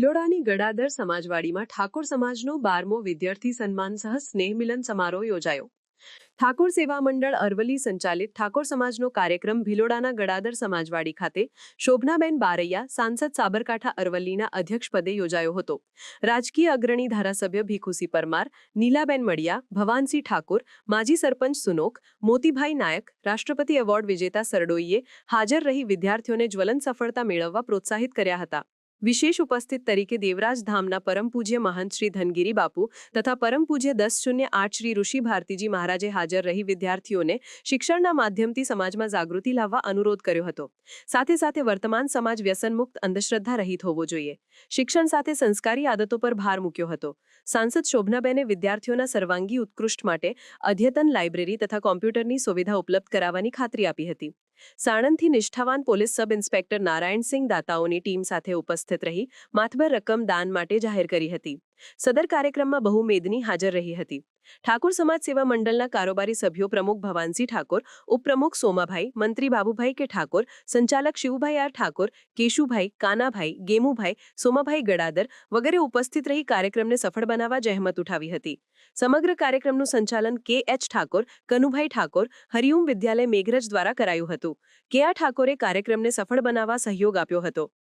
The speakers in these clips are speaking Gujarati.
ભિલોડાની ગડાદર સમાજવાડીમાં ઠાકોર સમાજનો 12મો વિદ્યાર્થી સન્માન સહ સ્નેહ મિલન સમારોહ યોજાયો. ઠાકોર સેવા મંડળ અરવલ્લી સંચાલિત ઠાકોર સમાજનો કાર્યક્રમ ભિલોડાના ગડાદર સમાજવાડી ખાતે શોભનાબેન બારૈયા, સાંસદ સાબરકાંઠા અરવલ્લીના અધ્યક્ષપદે યોજાયો હતો. રાજકીય અગ્રણી ધારાસભ્ય ભીખુસિંહ પરમાર, નીલાબેન મડિયા, ભવાનસિંહ ઠાકોર, માજી સરપંચ સુનોક, મોતીભાઈ નાયક, રાષ્ટ્રપતિ એવોર્ડ વિજેતા સરડોઈએ હાજર રહી વિદ્યાર્થીઓને જ્વલંત સફળતા મેળવવા પ્રોત્સાહિત કર્યા હતા. વિશેષ ઉપસ્થિત તરીકે દેવરાજ ધામના પરમ પૂજ્ય મહંત શ્રી ધનગીરી બાપુ તથા પરમ પૂજ્ય 1008 શ્રી ઋષિ ભારતીજી મહારાજે હાજર રહી વિદ્યાર્થીઓને શિક્ષણના માધ્યમથી સમાજમાં જાગૃતિ લાવવા અનુરોધ કર્યો હતો. સાથે સાથે વર્તમાન સમાજ વ્યસનમુક્ત, અંધશ્રદ્ધા રહિત હોવો જોઈએ. શિક્ષણ સાથે સંસ્કારી આદતો પર ભાર મૂક્યો હતો. સાંસદ શોભનાબેને વિદ્યાર્થીઓના સર્વાંગી ઉત્કૃષ્ટ માટે અદ્યતન લાઇબ્રેરી તથા કોમ્પ્યુટરની સુવિધા ઉપલબ્ધ કરાવવાની ખાતરી આપી હતી. સાણંદથી નિષ્ઠાવાન પોલીસ સબ ઇન્સ્પેક્ટર નારાયણસિંહ દાતાઓની ટીમ સાથે ઉપસ્થિત રહી માતબર રકમ દાન માટે જાહેર કરી હતી. સદર કાર્યક્રમમાં બહુ મેદની હાજર રહી હતી. ઠાકોર સમાજ સેવા મંડળના કારોબારી સભ્યો પ્રમુખ ભવાનસિંહ ઠાકોર, ઉપપ્રમુખ સોમાભાઈ, મંત્રી બાબુભાઈ કે ઠાકોર, સંચાલક શિવભાઈ આર ઠાકોર, કેશુભાઈ, કાનાભાઈ, ગેમુભાઈ, સોમાભાઈ ગડાદર વગેરે ઉપસ્થિત રહી કાર્યક્રમને સફળ બનાવવા જહેમત ઉઠાવી હતી. સમગ્ર કાર્યક્રમનું સંચાલન કે.એચ. ઠાકોર, કનુભાઈ ઠાકોર, હરિઓમ વિદ્યાલય મેઘરજ દ્વારા કરાયું હતું. કે.આ. ઠાકોરે કાર્યક્રમને સફળ બનાવવા સહયોગ આપ્યો હતો.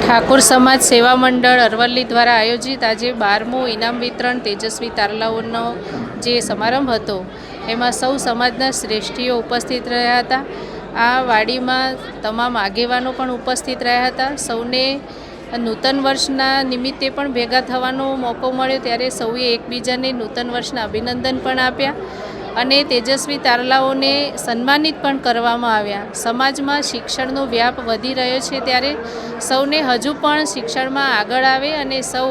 ઠાકોર સમાજ સેવા મંડળ અરવલ્લી દ્વારા આયોજિત આજે 12મું ઇનામ વિતરણ તેજસ્વી તારલાઓનો જે સમારંભ હતો એમાં સૌ સમાજના શ્રેષ્ઠીઓ ઉપસ્થિત રહ્યા હતા. આ વાડીમાં તમામ આગેવાનો પણ ઉપસ્થિત રહ્યા હતા. સૌને નૂતન વર્ષના નિમિત્તે પણ ભેગા થવાનો મોકો મળ્યો, ત્યારે સૌએ એકબીજાને નૂતન વર્ષના અભિનંદન પણ આપ્યા અને તેજસ્વી તારલાઓને સન્માનિત પણ કરવામાં આવ્યા. સમાજમાં શિક્ષણનો વ્યાપ વધી રહ્યો છે, ત્યારે સૌને હજુ પણ શિક્ષણમાં આગળ આવે અને સૌ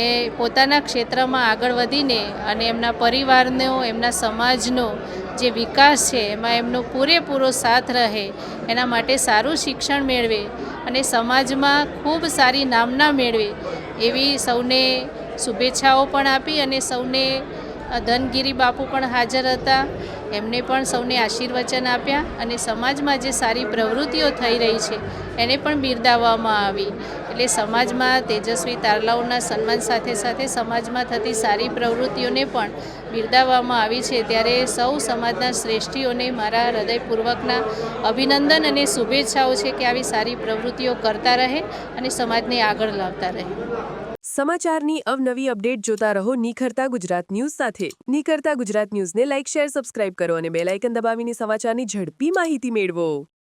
એ પોતાના ક્ષેત્રમાં આગળ વધીને અને એમના પરિવારનો, એમના સમાજનો જે વિકાસ છે એમાં એમનો પૂરેપૂરો સાથ રહે, એના માટે સારું શિક્ષણ મેળવે અને સમાજમાં ખૂબ સારી નામના મેળવે એવી સૌને શુભેચ્છાઓ પણ આપી અને સૌને ધનગીરી બાપુ પણ હાજર હતા. એમને પણ સૌને આશીર્વચન આપ્યા અને સમાજમાં જે સારી પ્રવૃત્તિઓ થઈ રહી છે એને પણ બિરદાવવામાં આવી. એટલે સમાજમાં તેજસ્વી તારલાઓના સન્માન સાથે સાથે સમાજમાં થતી સારી પ્રવૃત્તિઓને પણ બિરદાવવામાં આવી છે. ત્યારે સૌ સમાજના શ્રેષ્ઠીઓને મારા હૃદયપૂર્વકના અભિનંદન અને શુભેચ્છાઓ છે કે આવી સારી પ્રવૃત્તિઓ કરતા રહે અને સમાજને આગળ લાવતા રહે. સમાચારની અવનવી અપડેટ જોતા રહો નિખરતા ગુજરાત ન્યૂઝ સાથે. નિખરતા ગુજરાત ન્યૂઝને લાઇક, શેર, સબસ્ક્રાઇબ કરો અને બેલ આઇકન દબાવીને સમાચારની ઝડપી માહિતી મેળવો.